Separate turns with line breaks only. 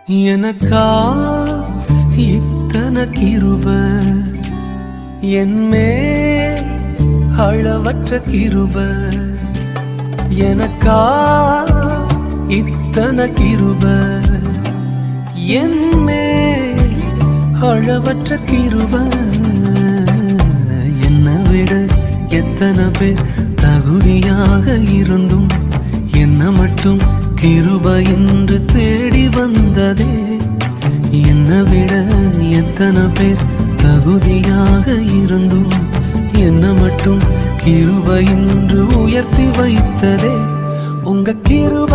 எனக்கா இத்தனை கிருப என்மே அளவற்ற கிருப எனக்கா இத்தனை கிருப என்மே அளவற்ற கிருப என்னை விட எத்தனை பேர் தகுதியாக இருந்தும் என்ன மட்டும் கிருப என்று தேடி வந்ததே. என்னை விட எத்தனை பேர் தகுதியாக இருந்தும் என்ன மட்டும் கிருப என்று உயர்த்தி வைத்ததே. உங்க கிருப